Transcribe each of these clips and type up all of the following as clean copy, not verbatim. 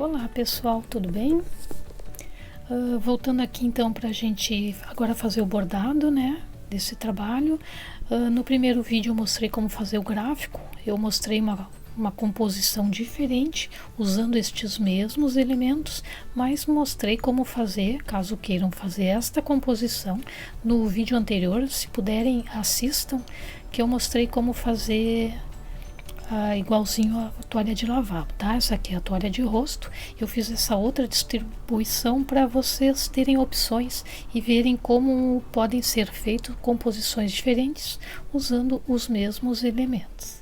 Olá pessoal, tudo bem? Voltando aqui então para a gente agora fazer o bordado, né, desse trabalho. No primeiro vídeo eu mostrei como fazer o gráfico, eu mostrei uma composição diferente usando estes mesmos elementos, mas mostrei como fazer, caso queiram fazer esta composição. No vídeo anterior, se puderem, assistam, que eu mostrei como fazer igualzinho a toalha de lavar, tá? Essa aqui é a toalha de rosto. Eu fiz essa outra distribuição para vocês terem opções e verem como podem ser feitas composições diferentes usando os mesmos elementos.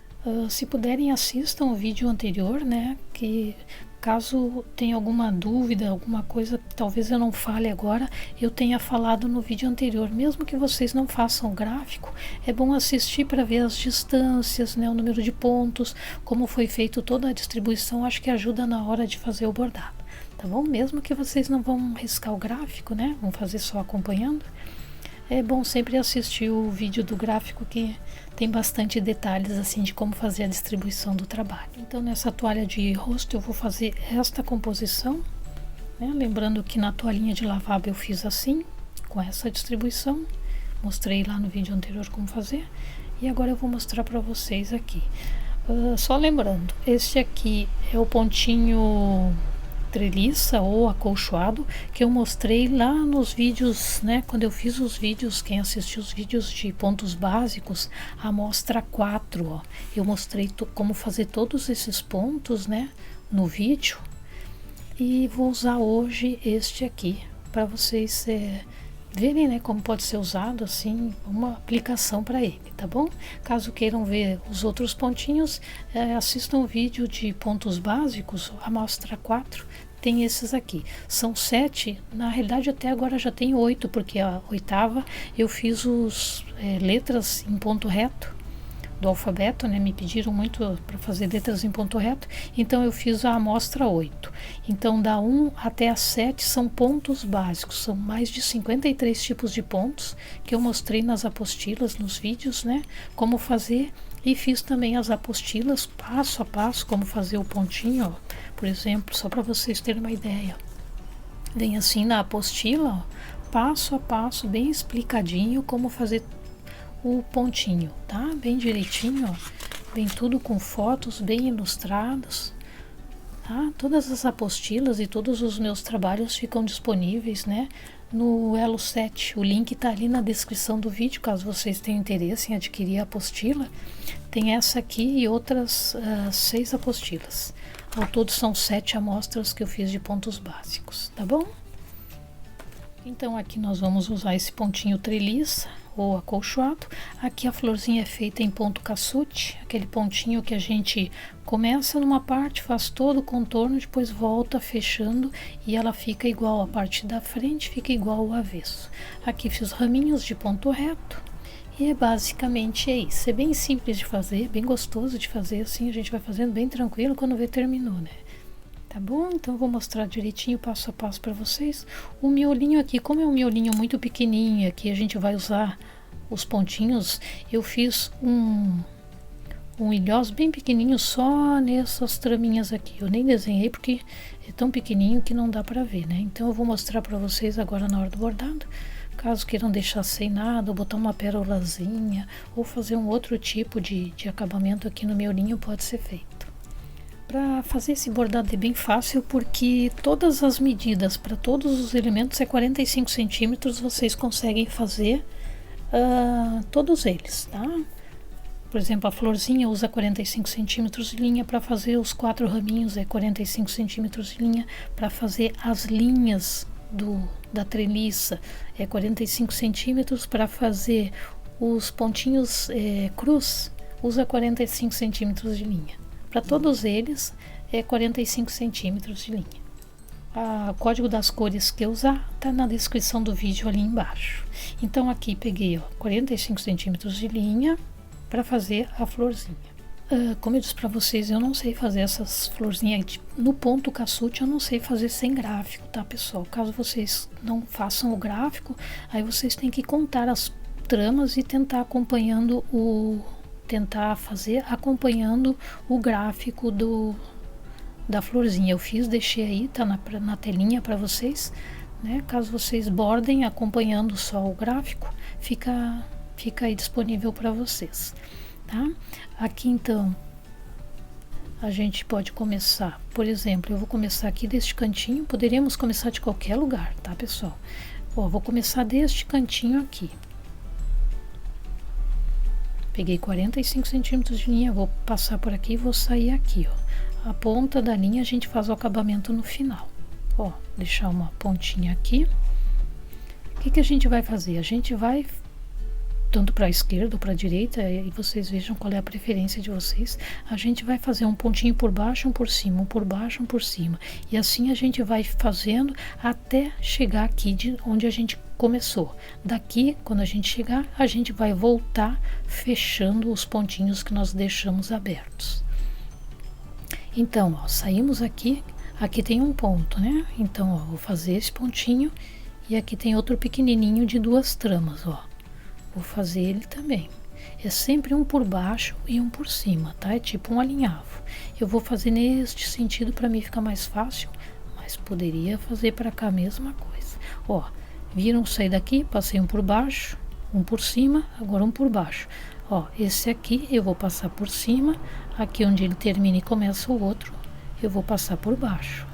Se puderem, assistam o vídeo anterior, né? Que caso tenha alguma dúvida, alguma coisa que talvez eu não fale agora, eu tenha falado no vídeo anterior. Mesmo que vocês não façam o gráfico, é bom assistir para ver as distâncias, né, o número de pontos, como foi feito toda a distribuição. Acho que ajuda na hora de fazer o bordado, tá bom? Mesmo que vocês não vão riscar o gráfico, né, vão fazer só acompanhando, é bom sempre assistir o vídeo do gráfico, que tem bastante detalhes assim de como fazer a distribuição do trabalho. Então nessa toalha de rosto eu vou fazer esta composição, né? Lembrando que na toalhinha de lavabo eu fiz assim, com essa distribuição. Mostrei lá no vídeo anterior como fazer. E agora eu vou mostrar para vocês aqui. Só lembrando, este aqui é o pontinho treliça ou acolchoado que eu mostrei lá nos vídeos, né, quando eu fiz os vídeos. Quem assistiu os vídeos de pontos básicos, a mostra 4, ó, eu mostrei como fazer todos esses pontos, né, no vídeo, e vou usar hoje este aqui para vocês verem, né, como pode ser usado assim, uma aplicação para ele, tá bom? Caso queiram ver os outros pontinhos, assistam o vídeo de pontos básicos, a mostra 4, tem esses aqui. São 7, na realidade até agora já tem 8, porque a 8ª eu fiz os letras em ponto reto do alfabeto, né? Me pediram muito para fazer letras em ponto reto, então eu fiz a amostra 8. Então da 1 até a 7 são pontos básicos, são mais de 53 tipos de pontos que eu mostrei nas apostilas, nos vídeos, né? Como fazer, e fiz também as apostilas passo a passo, como fazer o pontinho, ó, por exemplo, só para vocês terem uma ideia. Vem assim na apostila, ó, passo a passo, bem explicadinho como fazer o pontinho, tá? Bem direitinho, ó. Vem tudo com fotos bem ilustradas, tá? Todas as apostilas e todos os meus trabalhos ficam disponíveis, né, no Elo 7. O link tá ali na descrição do vídeo, caso vocês tenham interesse em adquirir a apostila. Tem essa aqui e outras 6 apostilas. Ao todo são 7 amostras que eu fiz de pontos básicos, tá bom? Então aqui nós vamos usar esse pontinho treliça ou acolchoado. Aqui a florzinha é feita em ponto cassute, aquele pontinho que a gente começa numa parte, faz todo o contorno, depois volta fechando e ela fica igual, a parte da frente fica igual ao avesso. Aqui fiz raminhos de ponto reto e basicamente é isso. É bem simples de fazer, bem gostoso de fazer, assim a gente vai fazendo bem tranquilo, quando vê terminou, né? Tá bom? Então eu vou mostrar direitinho, passo a passo para vocês. O miolinho aqui, como é um miolinho muito pequenininho, aqui a gente vai usar os pontinhos, eu fiz um ilhós bem pequenininho só nessas traminhas aqui. Eu nem desenhei porque é tão pequenininho que não dá para ver, né? Então eu vou mostrar para vocês agora na hora do bordado. Caso queiram deixar sem nada, ou botar uma pérolazinha, ou fazer um outro tipo de acabamento aqui no miolinho, pode ser feito. Para fazer esse bordado é bem fácil, porque todas as medidas para todos os elementos é 45 centímetros, vocês conseguem fazer todos eles, tá? Por exemplo, a florzinha usa 45 centímetros de linha para fazer os 4 raminhos, é 45 centímetros de linha para fazer as linhas da treliça, é 45 centímetros para fazer os pontinhos cruz, usa 45 centímetros de linha. Para todos eles é 45 centímetros de linha. O código das cores que eu usar está na descrição do vídeo ali embaixo. Então aqui peguei 45 centímetros de linha para fazer a florzinha. Como eu disse para vocês, eu não sei fazer essas florzinhas no ponto cassute, eu não sei fazer sem gráfico, tá pessoal? Caso vocês não façam o gráfico, aí vocês têm que contar as tramas e tentar fazer acompanhando o gráfico da florzinha. Eu fiz, deixei aí, tá na telinha para vocês, né? Caso vocês bordem acompanhando só o gráfico, fica aí disponível para vocês, tá? Aqui então a gente pode começar, por exemplo, eu vou começar aqui deste cantinho, poderíamos começar de qualquer lugar, tá, pessoal? Ó, vou começar deste cantinho aqui. Peguei 45 centímetros de linha, vou passar por aqui e vou sair aqui, ó. A ponta da linha a gente faz o acabamento no final. Ó, deixar uma pontinha aqui. O que que a gente vai fazer? A gente vai tanto para a esquerda ou para a direita, e vocês vejam qual é a preferência de vocês. A gente vai fazer um pontinho por baixo, um por cima, um por baixo, um por cima. E assim a gente vai fazendo até chegar aqui de onde a gente começou. Daqui, quando a gente chegar, a gente vai voltar fechando os pontinhos que nós deixamos abertos. Então, ó, saímos aqui, aqui tem um ponto, né? Então, ó, vou fazer esse pontinho e aqui tem outro pequenininho de 2 tramas, ó. Vou fazer ele também. É sempre um por baixo e um por cima, tá? É tipo um alinhavo. Eu vou fazer neste sentido para mim ficar mais fácil, mas poderia fazer para cá a mesma coisa. Ó, viram sair daqui? Passei um por baixo, um por cima, agora um por baixo. Ó, esse aqui eu vou passar por cima, aqui onde ele termina e começa o outro, eu vou passar por baixo.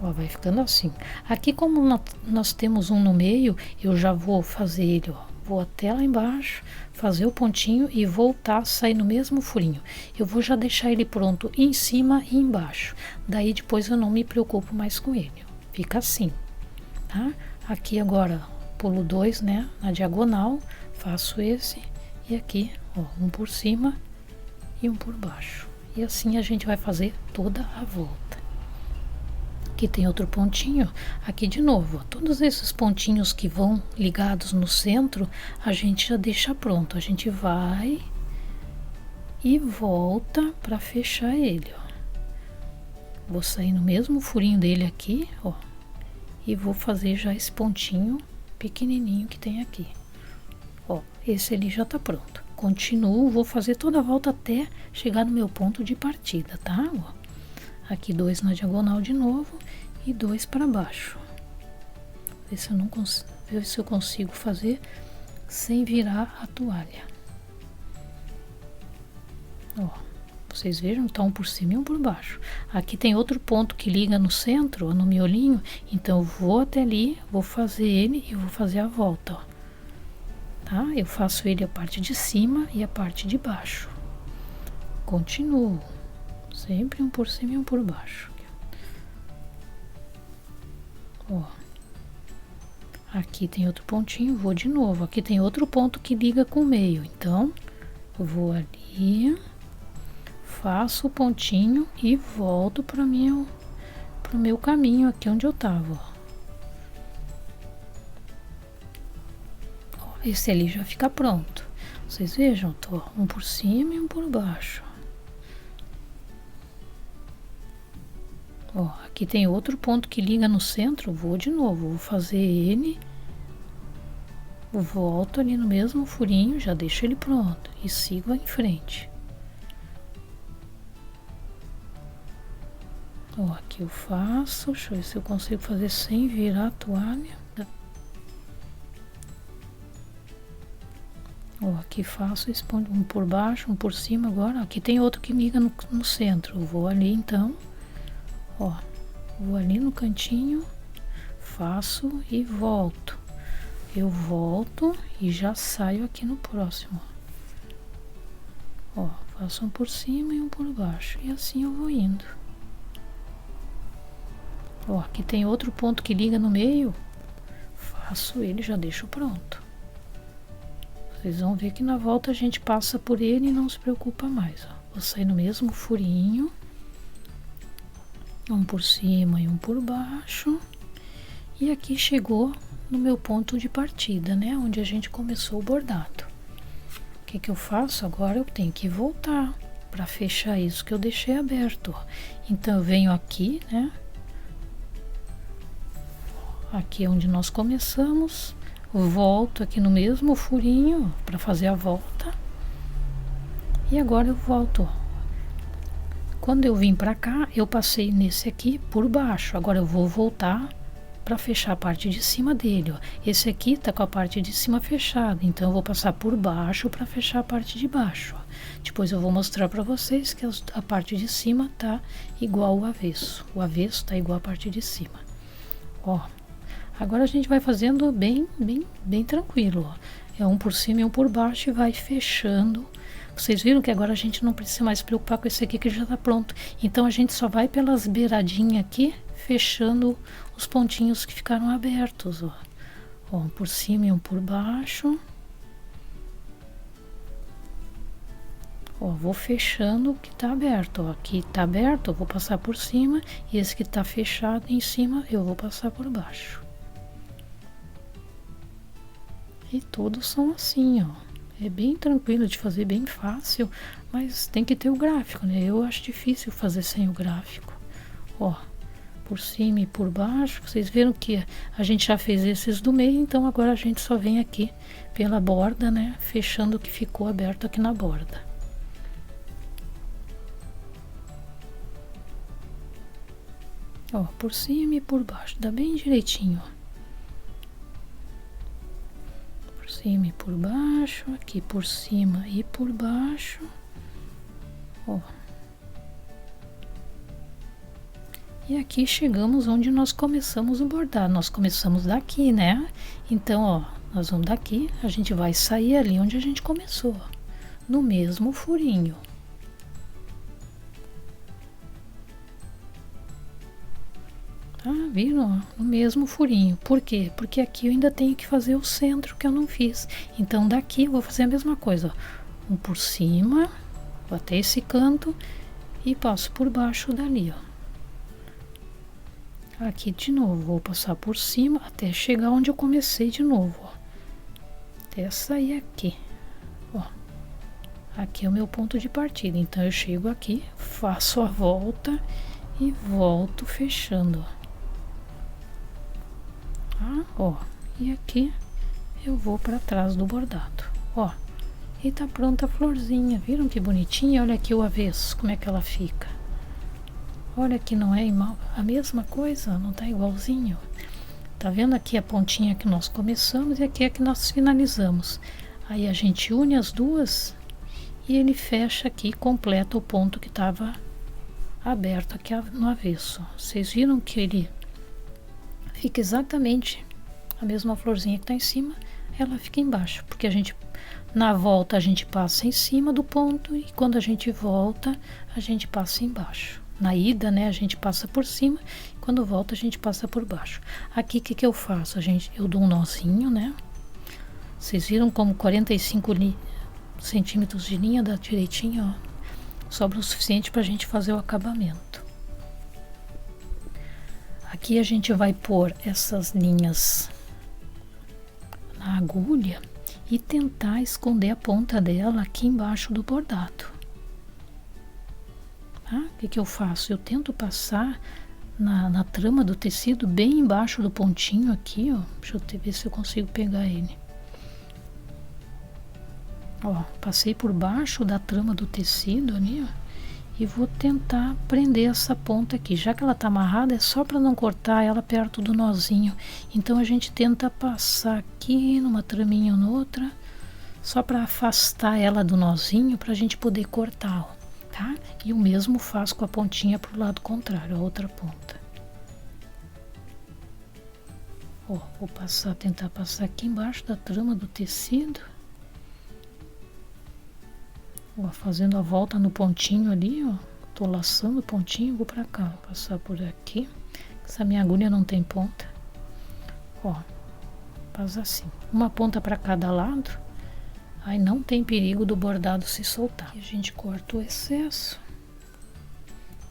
Ó, vai ficando assim. Aqui, como nós temos um no meio, eu já vou fazer ele, ó. Vou até lá embaixo, fazer o pontinho e voltar, sair no mesmo furinho. Eu vou já deixar ele pronto em cima e embaixo. Daí depois eu não me preocupo mais com ele. Fica assim, tá? Aqui agora, pulo 2, né? Na diagonal, faço esse e aqui, ó, um por cima e um por baixo. E assim a gente vai fazer toda a volta. Aqui tem outro pontinho, aqui de novo, ó, todos esses pontinhos que vão ligados no centro, a gente já deixa pronto. A gente vai e volta para fechar ele, ó. Vou sair no mesmo furinho dele aqui, ó, e vou fazer já esse pontinho pequenininho que tem aqui. Ó, esse ali já tá pronto. Continuo, vou fazer toda a volta até chegar no meu ponto de partida, tá? Ó. Aqui 2 na diagonal de novo e 2 para baixo. Ver se eu consigo fazer sem virar a toalha. Ó, vocês vejam, tá um por cima e um por baixo. Aqui tem outro ponto que liga no centro, ó, no miolinho, então eu vou até ali, vou fazer ele e vou fazer a volta, ó. Tá? Eu faço ele a parte de cima e a parte de baixo. Continuo. Sempre um por cima e um por baixo. Ó. Aqui tem outro pontinho, vou de novo. Aqui tem outro ponto que liga com o meio. Então, eu vou ali, faço o pontinho e volto para pro meu caminho aqui onde eu tava. Ó, esse ali já fica pronto. Vocês vejam, tô um por cima e um por baixo. Ó, aqui tem outro ponto que liga no centro, vou de novo, vou fazer ele, volto ali no mesmo furinho, já deixo ele pronto e sigo em frente. Ó, aqui eu faço, deixa eu ver se eu consigo fazer sem virar a toalha. Ó, aqui faço esse ponto, um por baixo, um por cima agora, aqui tem outro que liga no centro, eu vou ali então. Ó, vou ali no cantinho, faço e volto. Eu volto e já saio aqui no próximo. Ó, faço um por cima e um por baixo. E assim eu vou indo. Ó, aqui tem outro ponto que liga no meio. Faço ele e já deixo pronto. Vocês vão ver que na volta a gente passa por ele e não se preocupa mais. Ó. Vou sair no mesmo furinho. Um por cima e um por baixo. E aqui chegou no meu ponto de partida, né? Onde a gente começou o bordado. O que que eu faço? Agora eu tenho que voltar para fechar isso que eu deixei aberto. Ó. Então eu venho aqui, né? Aqui é onde nós começamos. Volto aqui no mesmo furinho para fazer a volta. E agora eu volto, ó. Quando eu vim pra cá, eu passei nesse aqui por baixo. Agora eu vou voltar para fechar a parte de cima dele, ó. Esse aqui tá com a parte de cima fechada, então eu vou passar por baixo para fechar a parte de baixo, ó. Depois eu vou mostrar para vocês que a parte de cima tá igual ao avesso. O avesso tá igual à parte de cima, ó. Agora a gente vai fazendo bem tranquilo, ó. É um por cima e um por baixo e vai fechando. Vocês viram que agora a gente não precisa mais se preocupar com esse aqui que já tá pronto. Então a gente só vai pelas beiradinhas aqui, fechando os pontinhos que ficaram abertos, ó. Ó, um por cima e um por baixo. Ó, vou fechando o que tá aberto, ó. Aqui tá aberto, eu vou passar por cima. E esse que tá fechado em cima, eu vou passar por baixo. E todos são assim, ó. É bem tranquilo de fazer, bem fácil, mas tem que ter o gráfico, né? Eu acho difícil fazer sem o gráfico. Ó, por cima e por baixo. Vocês viram que a gente já fez esses do meio, então agora a gente só vem aqui pela borda, né? Fechando o que ficou aberto aqui na borda. Ó, por cima e por baixo, dá bem direitinho, ó. Por cima e por baixo, aqui por cima e por baixo, ó. E aqui chegamos onde nós começamos o bordado. Nós começamos daqui, né? Então, ó, nós vamos daqui, a gente vai sair ali onde a gente começou, ó, no mesmo furinho. Tá, viram? No mesmo furinho. Por quê? Porque aqui eu ainda tenho que fazer o centro que eu não fiz. Então daqui eu vou fazer a mesma coisa, ó. Um por cima, vou até esse canto e passo por baixo dali, ó. Aqui de novo, vou passar por cima até chegar onde eu comecei de novo, ó. Até sair aqui, ó. Aqui é o meu ponto de partida, então eu chego aqui, faço a volta e volto fechando, ó. Tá? Ó, e aqui eu vou para trás do bordado, ó. E tá pronta a florzinha, viram que bonitinha? Olha aqui o avesso, como é que ela fica. Olha que não é a mesma coisa, não tá igualzinho. Tá vendo aqui a pontinha que nós começamos e aqui é que nós finalizamos. Aí a gente une as duas e ele fecha aqui, completa o ponto que estava aberto aqui no avesso. Vocês viram que ele fica exatamente a mesma florzinha que tá em cima, ela fica embaixo, porque a gente, na volta a gente passa em cima do ponto e quando a gente volta, a gente passa embaixo. Na ida, né, a gente passa por cima, quando volta a gente passa por baixo. Aqui o que eu faço? Eu dou um nozinho, né? Vocês viram como 45 centímetros de linha dá direitinho, ó. Sobra o suficiente para a gente fazer o acabamento. Aqui a gente vai pôr essas linhas na agulha e tentar esconder a ponta dela aqui embaixo do bordado. Tá? O que eu faço? Eu tento passar na trama do tecido bem embaixo do pontinho aqui, ó. Deixa eu ver se eu consigo pegar ele. Ó, passei por baixo da trama do tecido ali, ó. E vou tentar prender essa ponta aqui. Já que ela tá amarrada, é só para não cortar ela perto do nozinho. Então a gente tenta passar aqui numa traminha ou noutra, só para afastar ela do nozinho, para a gente poder cortar, ó. Tá? E o mesmo faço com a pontinha pro lado contrário, a outra ponta. Ó, vou tentar passar aqui embaixo da trama do tecido. Ó, fazendo a volta no pontinho ali, ó. Tô laçando o pontinho, vou pra cá, vou passar por aqui. Essa minha agulha não tem ponta. Ó, faz assim, uma ponta para cada lado. Aí não tem perigo do bordado se soltar. E a gente corta o excesso.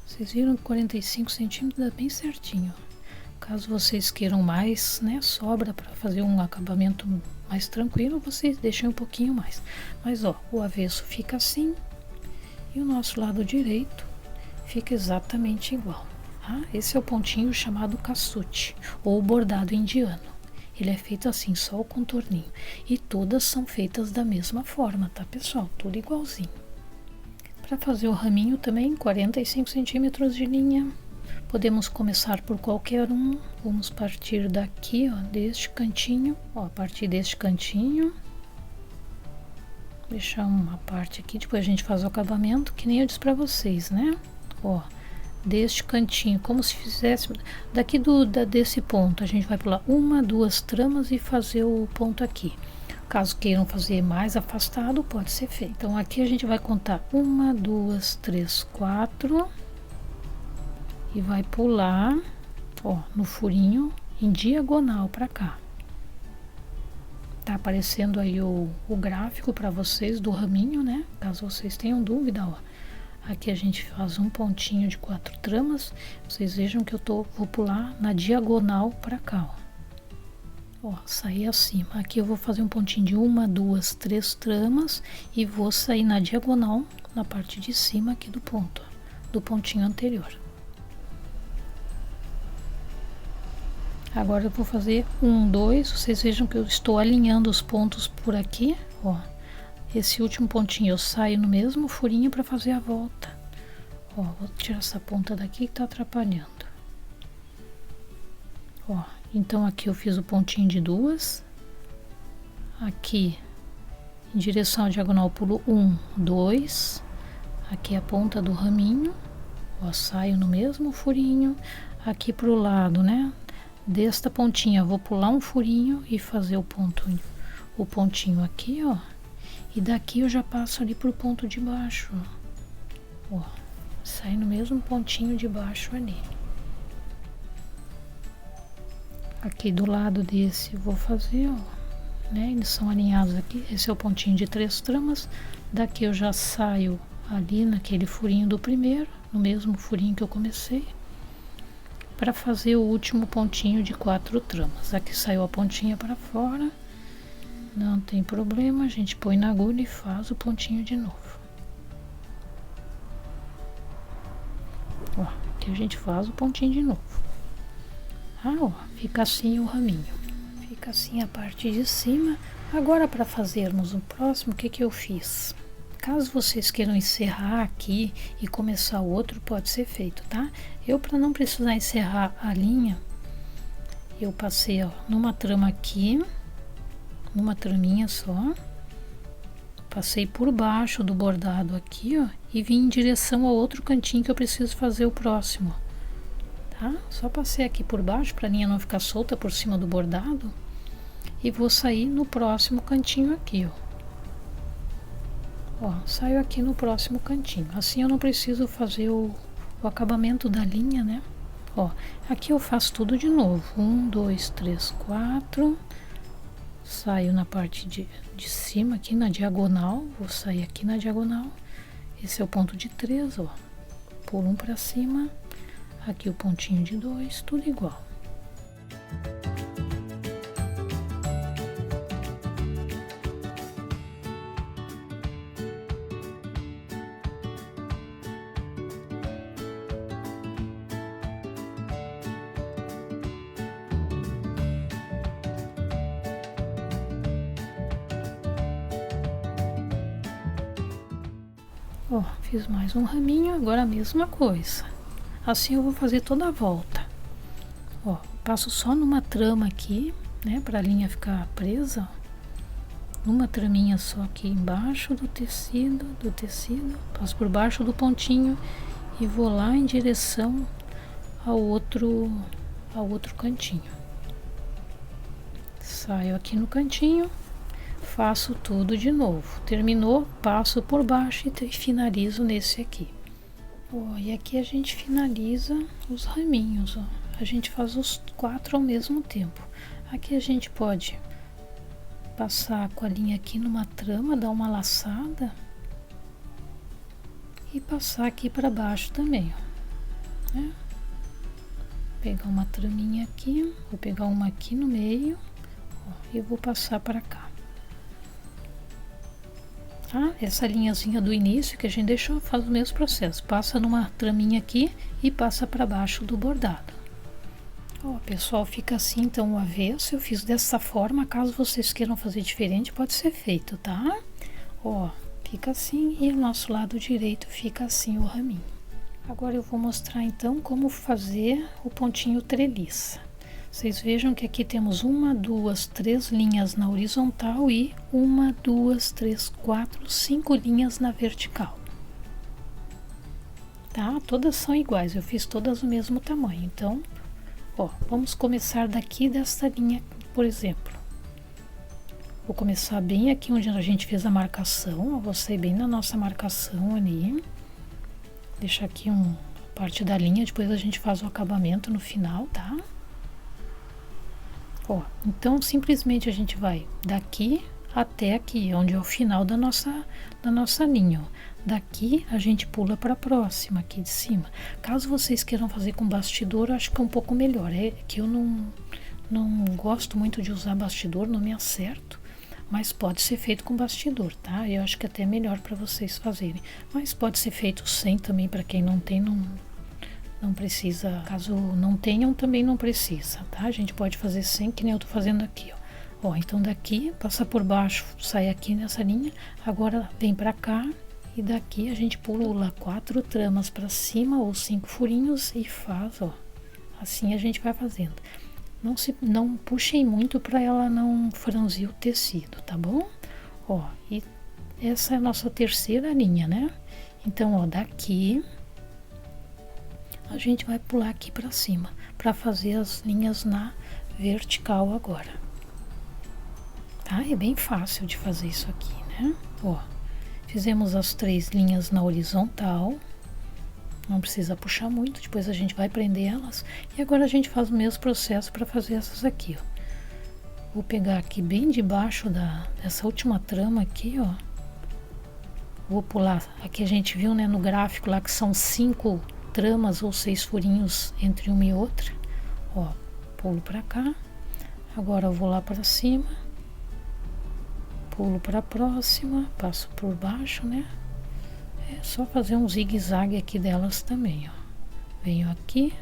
Vocês viram que 45 centímetros dá bem certinho. Caso vocês queiram mais, né, sobra para fazer um acabamento mais tranquilo, vocês deixem um pouquinho mais. Mas ó, o avesso fica assim e o nosso lado direito fica exatamente igual. Tá? Esse é o pontinho chamado cassute ou bordado indiano. Ele é feito assim, só o contorninho. E todas são feitas da mesma forma, tá, pessoal? Tudo igualzinho. Para fazer o raminho também, 45 centímetros de linha. Podemos começar por qualquer um. Vamos partir daqui, ó, deste cantinho, ó, a partir deste cantinho. Deixar uma parte aqui, depois a gente faz o acabamento, que nem eu disse para vocês, né? Ó, deste cantinho, como se fizesse daqui desse ponto, a gente vai pular uma, duas tramas e fazer o ponto aqui. Caso queiram fazer mais afastado, pode ser feito. Então aqui a gente vai contar uma, duas, três, quatro e vai pular, ó, no furinho em diagonal para cá. Tá aparecendo aí o gráfico para vocês do raminho, né? Caso vocês tenham dúvida, ó. Aqui a gente faz um pontinho de 4 tramas. Vocês vejam que eu vou pular na diagonal para cá, ó. Ó, sair acima. Aqui eu vou fazer um pontinho de 1, 2, 3 tramas e vou sair na diagonal na parte de cima aqui do ponto, ó, do pontinho anterior. Agora eu vou fazer 1, 2, vocês vejam que eu estou alinhando os pontos por aqui, ó. Esse último pontinho eu saio no mesmo furinho para fazer a volta. Ó, vou tirar essa ponta daqui que tá atrapalhando. Ó, então aqui eu fiz o pontinho de 2. Aqui, em direção à diagonal, pulo 1, 2. Aqui a ponta do raminho, ó, saio no mesmo furinho. Aqui pro lado, né? Desta pontinha, vou pular um furinho e fazer o pontinho aqui, ó. E daqui eu já passo ali pro ponto de baixo, ó. Sai no mesmo pontinho de baixo ali. Aqui do lado desse vou fazer, ó, né? Eles são alinhados aqui. Esse é o pontinho de 3 tramas. Daqui eu já saio ali naquele furinho do primeiro, no mesmo furinho que eu comecei, para fazer o último pontinho de 4 tramas. Aqui saiu a pontinha para fora, não tem problema, a gente põe na agulha e faz o pontinho de novo. Ó, aqui a gente faz o pontinho de novo. Ah, ó, fica assim o raminho, fica assim a parte de cima. Agora, para fazermos o próximo, o que que eu fiz? Caso vocês queiram encerrar aqui e começar o outro, pode ser feito, tá? Eu, para não precisar encerrar a linha, eu passei, ó, numa trama aqui, uma traminha só, passei por baixo do bordado aqui, ó, e vim em direção ao outro cantinho que eu preciso fazer o próximo, tá? Só passei aqui por baixo para a linha não ficar solta por cima do bordado e vou sair no próximo cantinho aqui, ó. Ó, saio aqui no próximo cantinho. Assim eu não preciso fazer o acabamento da linha, né? Ó, aqui eu faço tudo de novo. 1, 2, 3, 4. Saio na parte de cima aqui na diagonal. Vou sair aqui na diagonal. Esse é o ponto de 3, ó. Pulo um para cima. Aqui o pontinho de 2, tudo igual. Ó, fiz mais um raminho, agora a mesma coisa. Assim eu vou fazer toda a volta. Ó, passo só numa trama aqui, né, para a linha ficar presa. Uma traminha só aqui embaixo do tecido, passo por baixo do pontinho e vou lá em direção ao outro cantinho. Saio aqui no cantinho. Faço tudo de novo. Terminou, passo por baixo e finalizo nesse aqui. Ó, e aqui a gente finaliza os raminhos, ó. A gente faz os 4 ao mesmo tempo. Aqui a gente pode passar com a linha aqui numa trama, dar uma laçada e passar aqui para baixo também, ó, né? Pegar uma traminha aqui, vou pegar uma aqui no meio, ó, e vou passar para cá. Tá? Essa linhazinha do início que a gente deixou faz o mesmo processo. Passa numa traminha aqui e passa para baixo do bordado. Ó, pessoal, fica assim então o avesso. Eu fiz dessa forma. Caso vocês queiram fazer diferente, pode ser feito, tá? Ó, fica assim, e o nosso lado direito fica assim o raminho. Agora eu vou mostrar então como fazer o pontinho treliça. Vocês vejam que aqui temos 1, 2, 3 linhas na horizontal e 1, 2, 3, 4, 5 linhas na vertical. Tá? Todas são iguais, eu fiz todas do mesmo tamanho. Então, ó, vamos começar daqui desta linha, por exemplo. Vou começar bem aqui onde a gente fez a marcação, eu vou sair bem na nossa marcação ali. Deixa aqui uma parte da linha, depois a gente faz o acabamento no final, tá? Ó, então simplesmente a gente vai daqui até aqui, onde é o final da nossa linha, ó. Daqui a gente pula para a próxima, aqui de cima. Caso vocês queiram fazer com bastidor, eu acho que é um pouco melhor. É que eu não gosto muito de usar bastidor, não me acerto. Mas pode ser feito com bastidor, tá? Eu acho que até é melhor para vocês fazerem. Mas pode ser feito sem também, para quem não tem, não precisa. Caso não tenham, também não precisa, tá? A gente pode fazer sem, que nem eu tô fazendo aqui, ó. Ó, então daqui, passa por baixo, sai aqui nessa linha. Agora vem para cá e daqui a gente pula 4 tramas para cima ou 5 furinhos e faz, ó. Assim a gente vai fazendo. Não puxem muito para ela não franzir o tecido, tá bom? Ó, e essa é a nossa terceira linha, né? Então, ó, daqui a gente vai pular aqui para cima para fazer as linhas na vertical agora. Tá? É bem fácil de fazer isso aqui, né? Ó, fizemos as 3 linhas na horizontal. Não precisa puxar muito, depois a gente vai prender elas. E agora a gente faz o mesmo processo para fazer essas aqui, ó. Vou pegar aqui bem debaixo dessa última trama aqui, ó. Vou pular, aqui a gente viu, né, no gráfico lá que são 5 tramas ou 6 furinhos entre uma e outra. Ó, pulo para cá. Agora eu vou lá para cima. Pulo para a próxima, passo por baixo, né? É só fazer um zigue-zague aqui delas também, ó. Venho aqui,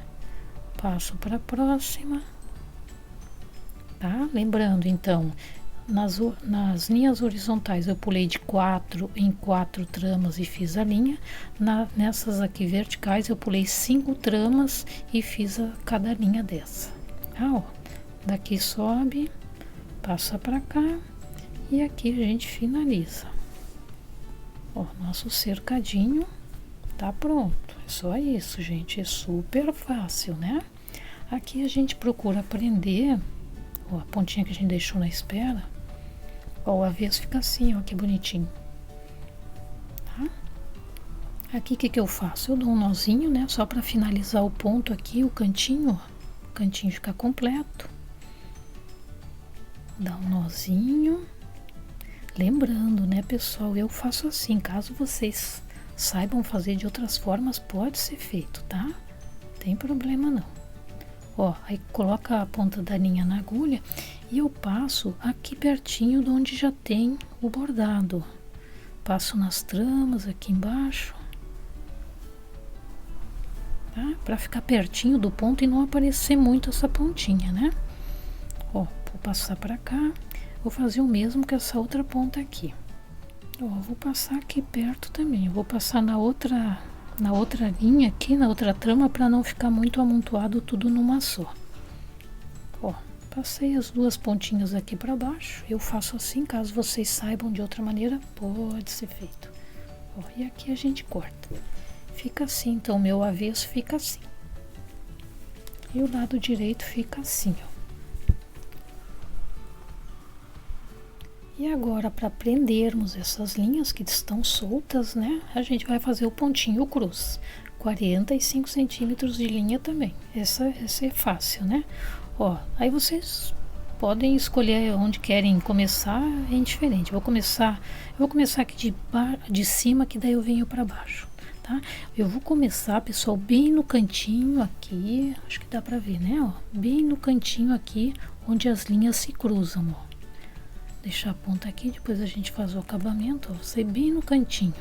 passo para a próxima, tá? Lembrando, então, nas linhas horizontais eu pulei de 4 em 4 tramas e fiz a linha. Nessas aqui verticais eu pulei 5 tramas e fiz cada linha dessa. Tá, ó. Daqui sobe, passa para cá e aqui a gente finaliza. Ó, nosso cercadinho tá pronto. É só isso, gente. É super fácil, né? Aqui a gente procura prender, ó, a pontinha que a gente deixou na espera. Ó, o avesso fica assim, ó, que bonitinho. Tá? Aqui o que eu faço? Eu dou um nozinho, né? Só para finalizar o ponto aqui, o cantinho, ó. O cantinho fica completo. Dá um nozinho. Lembrando, né, pessoal, eu faço assim, caso vocês saibam fazer de outras formas, pode ser feito, tá? Não tem problema não. Ó, aí coloca a ponta da linha na agulha e eu passo aqui pertinho de onde já tem o bordado. Passo nas tramas aqui embaixo, tá? Pra ficar pertinho do ponto e não aparecer muito essa pontinha, né? Ó, vou passar pra cá. Vou fazer o mesmo que essa outra ponta aqui. Ó, vou passar aqui perto também. Eu vou passar na outra linha aqui, na outra trama, para não ficar muito amontoado tudo numa só. Ó, passei as 2 pontinhas aqui para baixo. Eu faço assim, caso vocês saibam de outra maneira, pode ser feito. Ó, e aqui a gente corta. Fica assim, então o meu avesso fica assim. E o lado direito fica assim, ó. E agora, para prendermos essas linhas que estão soltas, né? A gente vai fazer o pontinho cruz. 45 centímetros de linha também. Essa é fácil, né? Ó, aí vocês podem escolher onde querem começar, é indiferente. Eu vou começar aqui de cima, que daí eu venho para baixo, tá? Eu vou começar, pessoal, bem no cantinho aqui. Acho que dá para ver, né? Ó, bem no cantinho aqui, onde as linhas se cruzam, ó. Deixar a ponta aqui, depois a gente faz o acabamento, ó, sai bem no cantinho.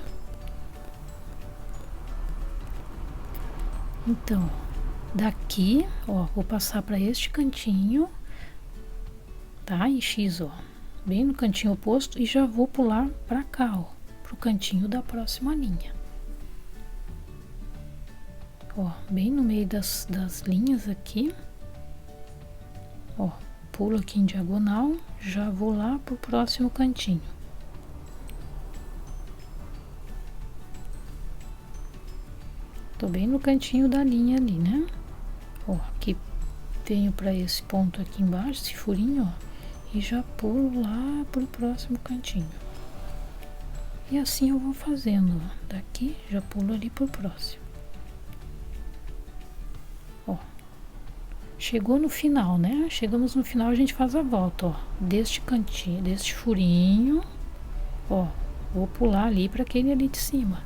Então, daqui, ó, vou passar para este cantinho, tá? Em X, ó, bem no cantinho oposto, e já vou pular para cá, ó, pro cantinho da próxima linha. Ó, bem no meio das linhas aqui. Ó, pulo aqui em diagonal, já vou lá pro próximo cantinho. Tô bem no cantinho da linha ali, né? Ó, aqui venho para esse ponto aqui embaixo, esse furinho, ó, e já pulo lá pro próximo cantinho. E assim eu vou fazendo, ó. Daqui já pulo ali pro próximo. Ó, chegou no final, né? Chegamos no final, a gente faz a volta, ó, deste cantinho, deste furinho, ó, vou pular ali para aquele ali de cima.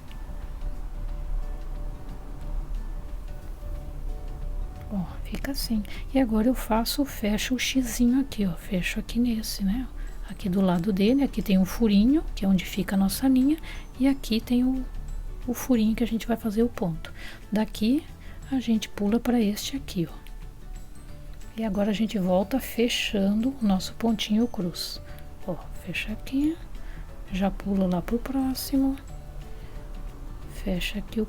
Ó, fica assim. E agora eu fecho o xizinho aqui, ó, fecho aqui nesse, né? Aqui do lado dele, aqui tem um furinho, que é onde fica a nossa linha, e aqui tem o furinho que a gente vai fazer o ponto. Daqui a gente pula para este aqui, ó. E agora a gente volta fechando o nosso pontinho cruz. Ó, fecha aqui, já pula lá pro próximo, fecha aqui o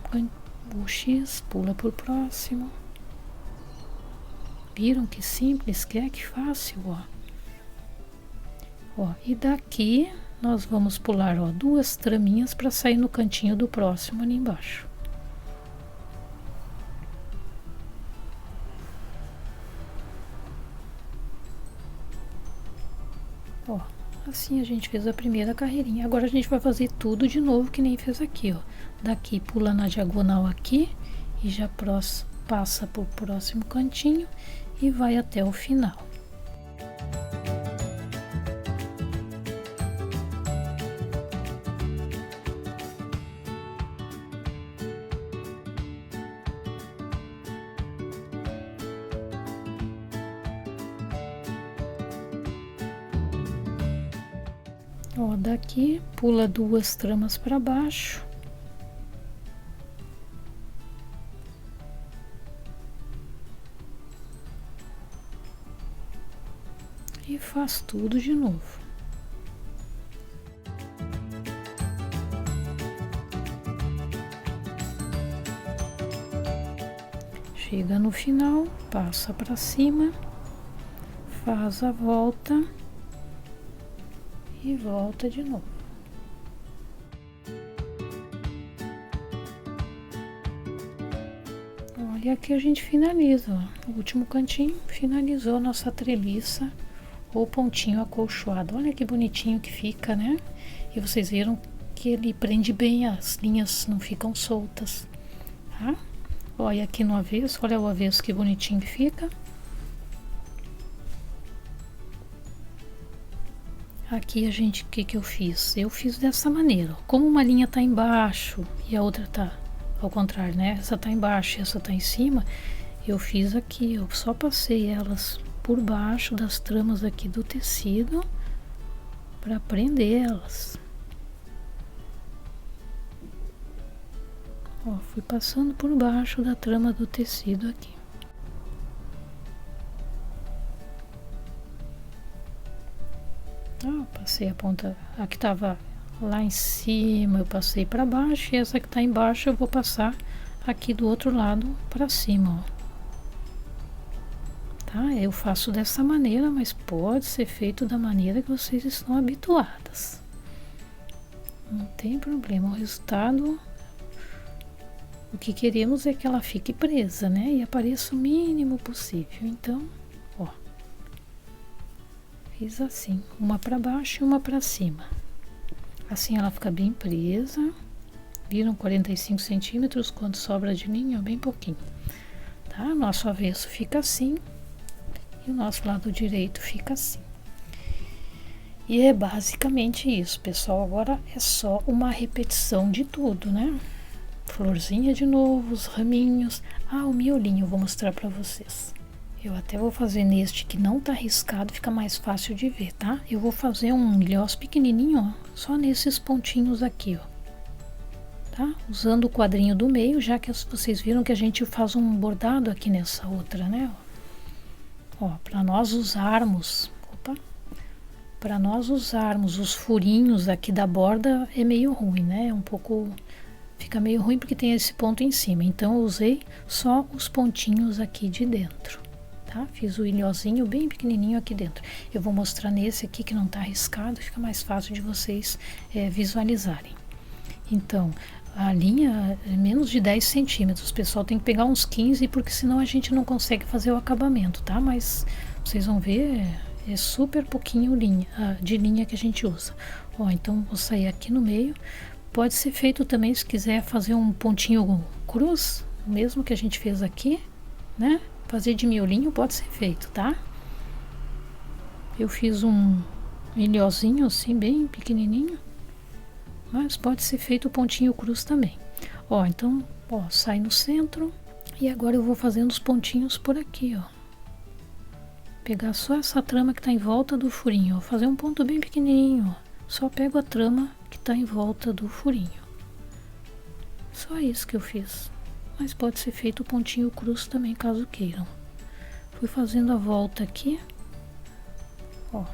X, pula pro próximo. Viram que simples que é, que fácil, ó. Ó, e daqui nós vamos pular, ó, 2 traminhas para sair no cantinho do próximo ali embaixo. Ó, assim a gente fez a primeira carreirinha. Agora a gente vai fazer tudo de novo que nem fez aqui, ó. Daqui pula na diagonal aqui e já passa pro próximo cantinho e vai até o final. Ó, daqui pula 2 tramas para baixo. E faz tudo de novo. Chega no final, passa para cima, faz a volta e volta de novo. Olha, aqui a gente finaliza, ó. O último cantinho finalizou a nossa treliça ou pontinho acolchoado. Olha que bonitinho que fica, né? E vocês viram que ele prende bem, as linhas não ficam soltas, tá? Olha aqui no avesso, olha o avesso que bonitinho que fica. Aqui a gente, o que que eu fiz? Eu fiz dessa maneira, ó. Como uma linha tá embaixo e a outra tá ao contrário, né? Essa tá embaixo e essa tá em cima, eu fiz aqui, eu só passei elas por baixo das tramas aqui do tecido para prender elas. Ó, fui passando por baixo da trama do tecido aqui. Ó, passei a ponta, a que tava lá em cima eu passei para baixo e essa que tá embaixo eu vou passar aqui do outro lado para cima, ó. Tá? Eu faço dessa maneira, mas pode ser feito da maneira que vocês estão habituadas. Não tem problema, o resultado, o que queremos é que ela fique presa, né? E apareça o mínimo possível. Então, ó, fiz assim, uma para baixo e uma para cima. Assim ela fica bem presa. Viram 45 centímetros, quando sobra de linha, bem pouquinho. Tá? Nosso avesso fica assim. E o nosso lado direito fica assim. E é basicamente isso, pessoal. Agora é só uma repetição de tudo, né? Florzinha de novo, os raminhos. Ah, o miolinho eu vou mostrar pra vocês. Eu até vou fazer neste que não tá riscado, fica mais fácil de ver, tá? Eu vou fazer um milhoço pequenininho, ó, só nesses pontinhos aqui, ó. Tá? Usando o quadrinho do meio, já que vocês viram que a gente faz um bordado aqui nessa outra, né? Ó, para nós usarmos, opa, para nós usarmos os furinhos aqui da borda é meio ruim, né? É um pouco, fica meio ruim porque tem esse ponto em cima. Então eu usei só os pontinhos aqui de dentro, tá? Fiz o ilhozinho bem pequenininho aqui dentro. Eu vou mostrar nesse aqui que não tá riscado, fica mais fácil de vocês visualizarem. Então, a linha é menos de 10 centímetros, o pessoal tem que pegar uns 15, porque senão a gente não consegue fazer o acabamento, tá? Mas vocês vão ver, é super pouquinho de linha que a gente usa. Ó, então vou sair aqui no meio. Pode ser feito também se quiser fazer um pontinho cruz, o mesmo que a gente fez aqui, né? Fazer de miolinho pode ser feito, tá? Eu fiz um ilhozinho assim, bem pequenininho, mas pode ser feito o pontinho cruz também. Ó, então, ó, sai no centro e agora eu vou fazendo os pontinhos por aqui, ó. Pegar só essa trama que tá em volta do furinho, ó, fazer um ponto bem pequenininho, ó. Só pego a trama que tá em volta do furinho. Só isso que eu fiz. Mas pode ser feito o pontinho cruz também, caso queiram. Fui fazendo a volta aqui, ó.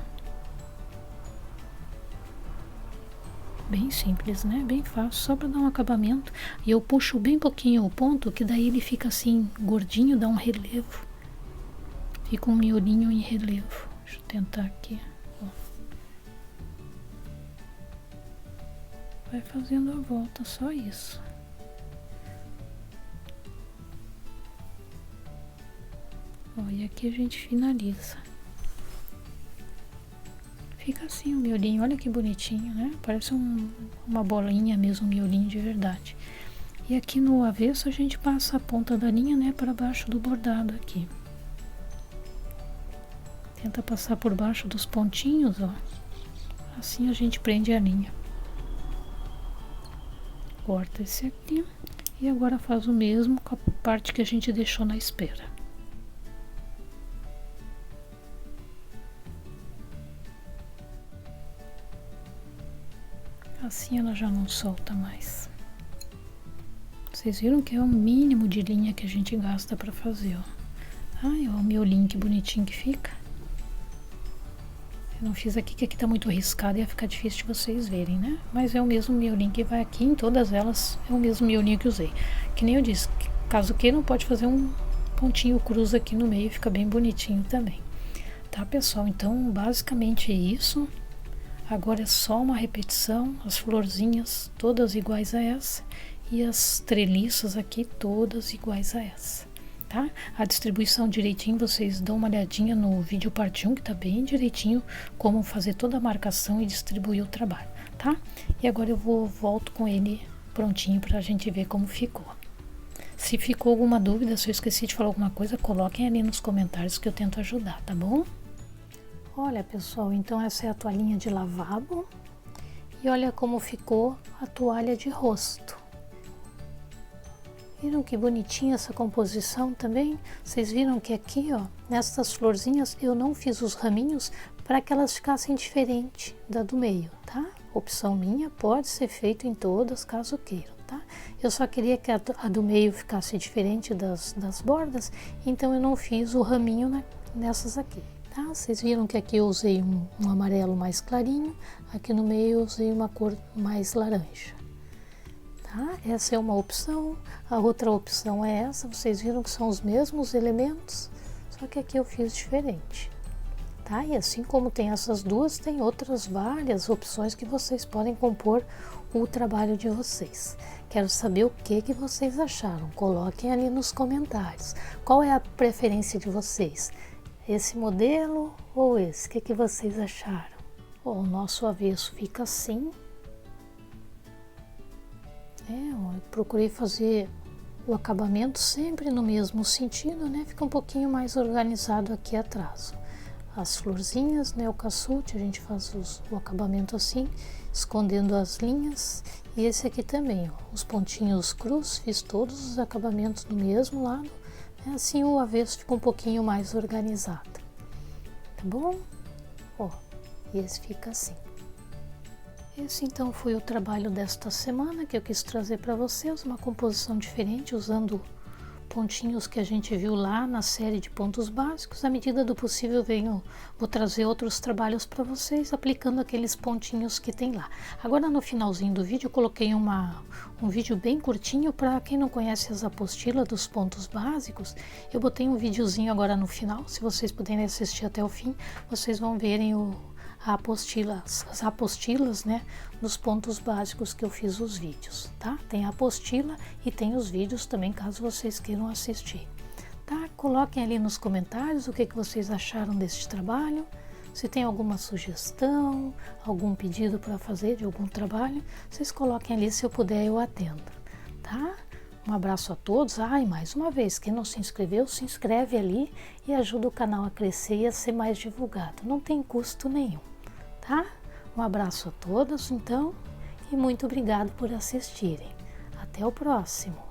Bem simples, né? Bem fácil, só para dar um acabamento. E eu puxo bem pouquinho o ponto, que daí ele fica assim, gordinho, dá um relevo. Fica um miolinho em relevo. Deixa eu tentar aqui, ó. Vai fazendo a volta, só isso. Ó, e aqui a gente finaliza. Fica assim o miolinho, olha que bonitinho, né? Parece uma bolinha mesmo, um miolinho de verdade. E aqui no avesso a gente passa a ponta da linha, né, para baixo do bordado aqui. Tenta passar por baixo dos pontinhos, ó. Assim a gente prende a linha. Corta esse aqui. E agora faz o mesmo com a parte que a gente deixou na espera. Assim ela já não solta mais. Vocês viram que é o mínimo de linha que a gente gasta para fazer, ó. Ai, ó, o miolinho que bonitinho que fica. Eu não fiz aqui, que aqui tá muito riscado e ia ficar difícil de vocês verem, né? Mas é o mesmo miolinho que vai aqui, em todas elas é o mesmo miolinho que usei. Que nem eu disse, caso queiram, pode fazer um pontinho cruz aqui no meio, fica bem bonitinho também. Tá, pessoal? Então, basicamente é isso. Agora é só uma repetição, as florzinhas todas iguais a essa e as treliças aqui todas iguais a essa. Tá? A distribuição direitinho, vocês dão uma olhadinha no vídeo parte 1, que tá bem direitinho como fazer toda a marcação e distribuir o trabalho, tá? E agora eu volto com ele prontinho pra gente ver como ficou. Se ficou alguma dúvida, se eu esqueci de falar alguma coisa, coloquem ali nos comentários que eu tento ajudar, tá bom? Olha, pessoal, então essa é a toalhinha de lavabo e olha como ficou a toalha de rosto. Viram que bonitinha essa composição também? Vocês viram que aqui, ó, nessas florzinhas eu não fiz os raminhos para que elas ficassem diferentes da do meio, tá? Opção minha, pode ser feito em todas, caso queiram, tá? Eu só queria que a do meio ficasse diferente das bordas, então eu não fiz o raminho nessas aqui, tá? Vocês viram que aqui eu usei um amarelo mais clarinho, aqui no meio eu usei uma cor mais laranja. Tá? Essa é uma opção, a outra opção é essa, vocês viram que são os mesmos elementos, só que aqui eu fiz diferente, tá? E assim como tem essas duas, tem outras várias opções que vocês podem compor o trabalho de vocês. Quero saber o que vocês acharam, coloquem ali nos comentários, qual é a preferência de vocês, esse modelo ou esse, o que vocês acharam? O nosso avesso fica assim. Eu procurei fazer o acabamento sempre no mesmo sentido, né? Fica um pouquinho mais organizado aqui atrás. As florzinhas, né? O caçute, a gente faz o acabamento assim, escondendo as linhas. E esse aqui também, ó, os pontinhos cruz, fiz todos os acabamentos do mesmo lado. Né? Assim o avesso fica um pouquinho mais organizado. Tá bom? Ó, e esse fica assim. Esse então foi o trabalho desta semana que eu quis trazer para vocês, uma composição diferente, usando pontinhos que a gente viu lá na série de pontos básicos. À medida do possível vou trazer outros trabalhos para vocês, aplicando aqueles pontinhos que tem lá. Agora no finalzinho do vídeo eu coloquei um vídeo bem curtinho para quem não conhece as apostilas dos pontos básicos. Eu botei um videozinho agora no final, se vocês puderem assistir até o fim, vocês vão verem as apostilas, né, dos pontos básicos que eu fiz os vídeos, tá? Tem a apostila e tem os vídeos também, caso vocês queiram assistir, tá? Coloquem ali nos comentários o que vocês acharam deste trabalho, se tem alguma sugestão, algum pedido para fazer de algum trabalho, vocês coloquem ali, se eu puder eu atendo, tá? Um abraço a todos. E mais uma vez, quem não se inscreveu, se inscreve ali e ajuda o canal a crescer e a ser mais divulgado. Não tem custo nenhum, tá? Um abraço a todos, então, e muito obrigado por assistirem. Até o próximo.